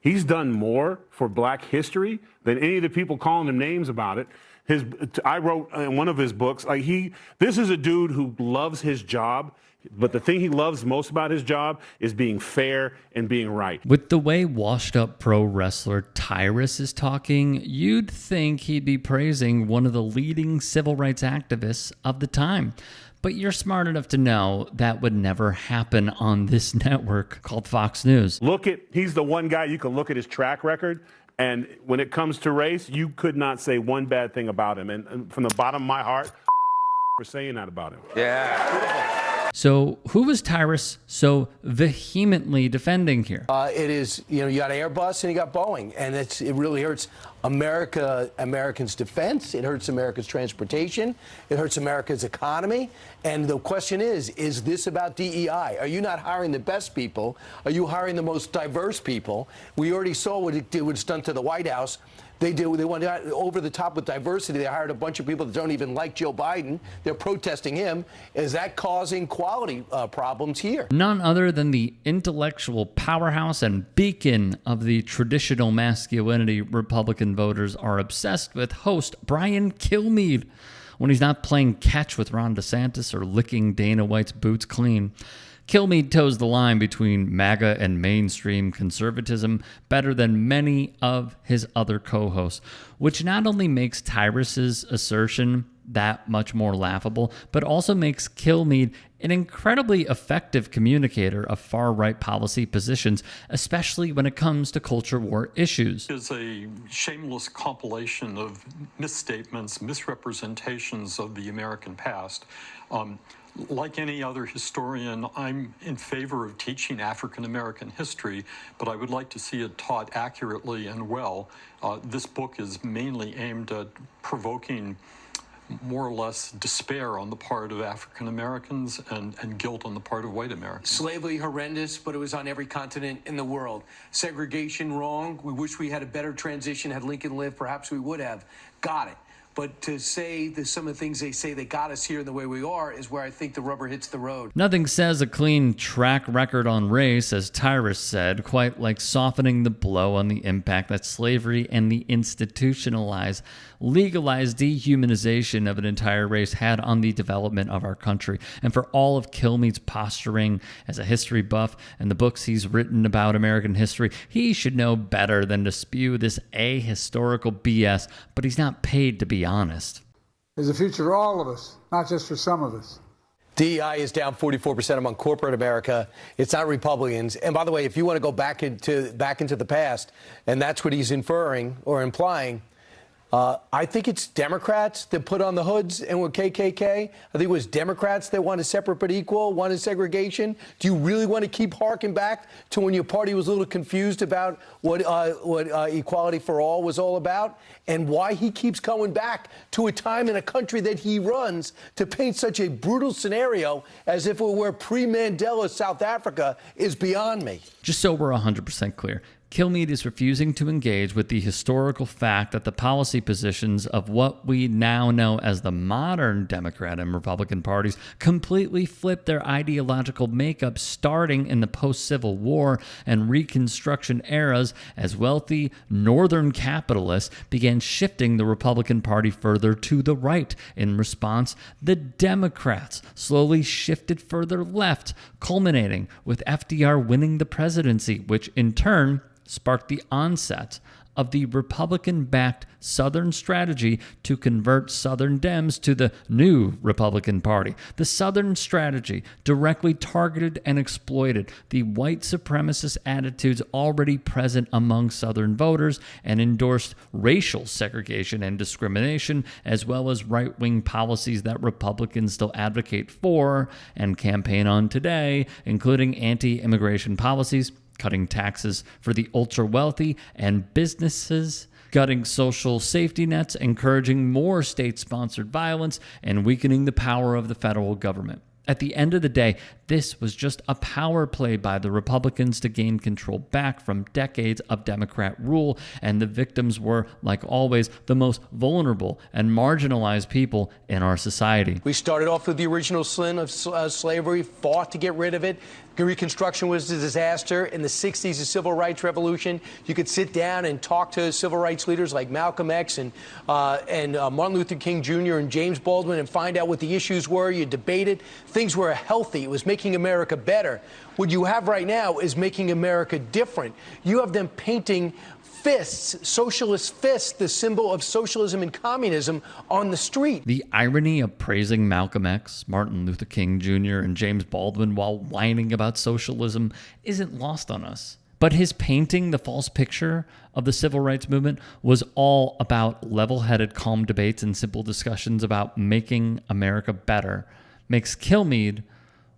He's done more for black history than any of the people calling him names about it. I wrote in one of his books, this is a dude who loves his job, but the thing he loves most about his job is being fair and being right. With the way washed-up pro wrestler Tyrus is talking, you'd think he'd be praising one of the leading civil rights activists of the time. But you're smart enough to know that would never happen on this network called Fox News. He's the one guy you can look at his track record, and when it comes to race, you could not say one bad thing about him. And from the bottom of my heart, for saying that about him. Yeah. So who was Tyrus so vehemently defending here? It is, you got Airbus and you got Boeing, and it really hurts Americans' defense. It hurts America's transportation. It hurts America's economy. And the question is this about DEI? Are you not hiring the best people? Are you hiring the most diverse people? We already saw what it's done to the White House. They went over the top with diversity. They hired a bunch of people that don't even like Joe Biden. They're protesting him. Is that causing quality problems here? None other than the intellectual powerhouse and beacon of the traditional masculinity Republican voters are obsessed with, host Brian Kilmeade, when he's not playing catch with Ron DeSantis or licking Dana White's boots clean. Kilmeade toes the line between MAGA and mainstream conservatism better than many of his other co-hosts, which not only makes Tyrus's assertion that much more laughable, but also makes Kilmeade an incredibly effective communicator of far-right policy positions, especially when it comes to culture war issues. It is a shameless compilation of misstatements, misrepresentations of the American past. Like any other historian, I'm in favor of teaching African-American history, but I would like to see it taught accurately and well. This book is mainly aimed at provoking more or less despair on the part of African Americans and guilt on the part of white Americans. Slavery horrendous, but it was on every continent in the world. Segregation wrong. We wish we had a better transition. Had Lincoln lived, perhaps we would have. Got it. But to say that some of the things they say that got us here the way we are is where I think the rubber hits the road. Nothing says a clean track record on race, as Tyrus said, quite like softening the blow on the impact that slavery and the institutionalized, legalized dehumanization of an entire race had on the development of our country. And for all of Kilmeade's posturing as a history buff and the books he's written about American history, he should know better than to spew this ahistorical BS, but he's not paid to be honest. There's a future for all of us, not just for some of us. DEI is down 44% among corporate America. It's not Republicans. And by the way, if you want to go back into the past, and that's what he's inferring or implying, I think it's Democrats that put on the hoods and were KKK. I think it was Democrats that wanted separate but equal, wanted segregation. Do you really want to keep harking back to when your party was a little confused about what equality for all was all about, and why he keeps going back to a time in a country that he runs to paint such a brutal scenario as if it were pre-Mandela South Africa is beyond me. Just so we're 100% clear, Kilmeade is refusing to engage with the historical fact that the policy positions of what we now know as the modern Democrat and Republican parties completely flipped their ideological makeup starting in the post-Civil War and Reconstruction eras as wealthy northern capitalists began shifting the Republican Party further to the right. In response, the Democrats slowly shifted further left, culminating with FDR winning the presidency, which in turn sparked the onset of the Republican-backed Southern strategy to convert Southern Dems to the new Republican Party. The Southern strategy directly targeted and exploited the white supremacist attitudes already present among Southern voters and endorsed racial segregation and discrimination, as well as right-wing policies that Republicans still advocate for and campaign on today, including anti-immigration policies, cutting taxes for the ultra-wealthy and businesses, gutting social safety nets, encouraging more state-sponsored violence, and weakening the power of the federal government. At the end of the day, this was just a power play by the Republicans to gain control back from decades of Democrat rule, and the victims were, like always, the most vulnerable and marginalized people in our society. We started off with the original sin of slavery, fought to get rid of it. Reconstruction was a disaster. In the 60s, the Civil Rights Revolution, you could sit down and talk to civil rights leaders like Malcolm X and Martin Luther King Jr. and James Baldwin and find out what the issues were. You debated. Things were healthy. It was making America better. What you have right now is making America different. You have them painting fists, socialist fists, the symbol of socialism and communism, on the street. The irony of praising Malcolm X, Martin Luther King Jr., and James Baldwin while whining about socialism isn't lost on us. But his painting the false picture of the civil rights movement was all about level-headed, calm debates and simple discussions about making America better. Makes Kilmeade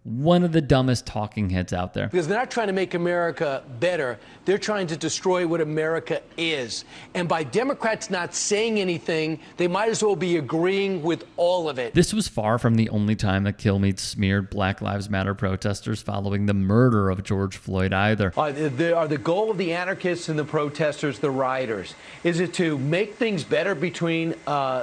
one of the dumbest talking heads out there. Because they're not trying to make America better. They're trying to destroy what America is. And by Democrats not saying anything, they might as well be agreeing with all of it. This was far from the only time that Kilmeade smeared Black Lives Matter protesters following the murder of George Floyd either. Are the goal of the anarchists and the protesters the rioters? Is it to make things better between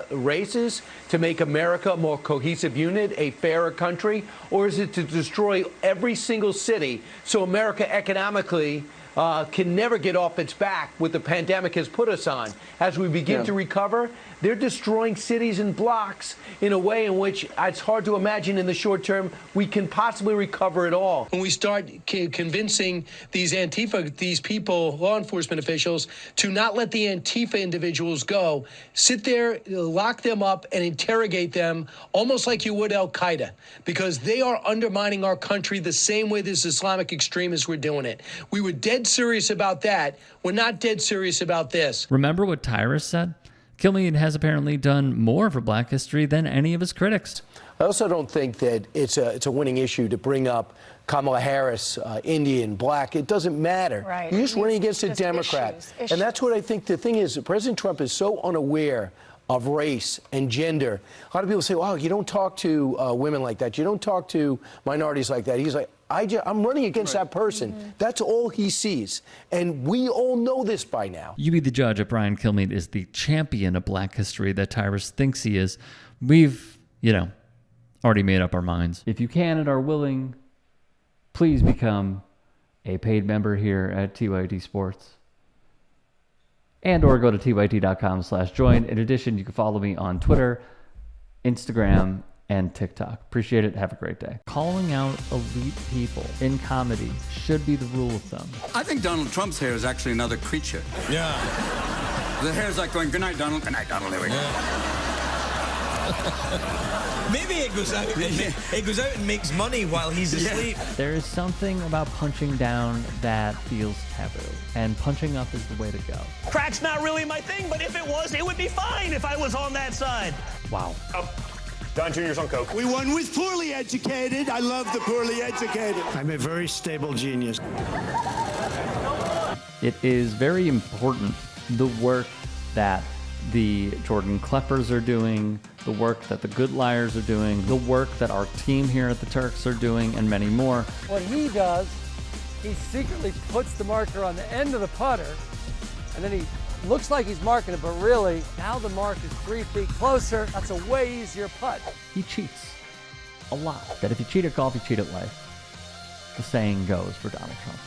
races, to make America a more cohesive unit, a fairer country? Or is it to destroy every single city so America economically can never get off its back what the pandemic has put us on? As we begin to recover, they're destroying cities and blocks in a way in which it's hard to imagine in the short term we can possibly recover it all. When we start convincing these Antifa, these people, law enforcement officials, to not let the Antifa individuals go, sit there, lock them up, and interrogate them almost like you would Al-Qaeda, because they are undermining our country the same way these Islamic extremists were doing it. We were dead serious about that. We're not dead serious about this. Remember what Tyrus said? Kilmeade has apparently done more for Black history than any of his critics. I also don't think that it's a winning issue to bring up Kamala Harris, Indian, Black. It doesn't matter. Right. You're just running against a Democrat. Issues. And that's what I think the thing is. President Trump is so unaware of race and gender. A lot of people say, wow, you don't talk to women like that. You don't talk to minorities like that. He's like, I'm running against that person. Mm-hmm. That's all he sees. And we all know this by now. You be the judge if Brian Kilmeade is the champion of Black history that Tyrus thinks he is. We've, already made up our minds. If you can and are willing, please become a paid member here at TYT Sports. And or go to tyt.com/join. In addition, you can follow me on Twitter, Instagram, and TikTok. Appreciate it. Have a great day. Calling out elite people in comedy should be the rule of thumb. I think Donald Trump's hair is actually another creature. Yeah. The hair's like going, good night, Donald. Good night, Donald. There we go. Maybe it goes out. It goes out and makes money while he's asleep. There is something about punching down that feels taboo, and punching up is the way to go. Crack's not really my thing, but if it was, it would be fine if I was on that side. Wow. Don Jr.'s on coke. We won with poorly educated. I love the poorly educated. I'm a very stable genius. It is very important, the work that the Jordan Kleppers are doing, the work that the Good Liars are doing, the work that our team here at the Turks are doing, and many more. What he does, he secretly puts the marker on the end of the putter, and then he looks like he's marking it, but really, now the mark is 3 feet closer. That's a way easier putt. He cheats a lot. That if you cheat at golf, you cheat at life. The saying goes for Donald Trump.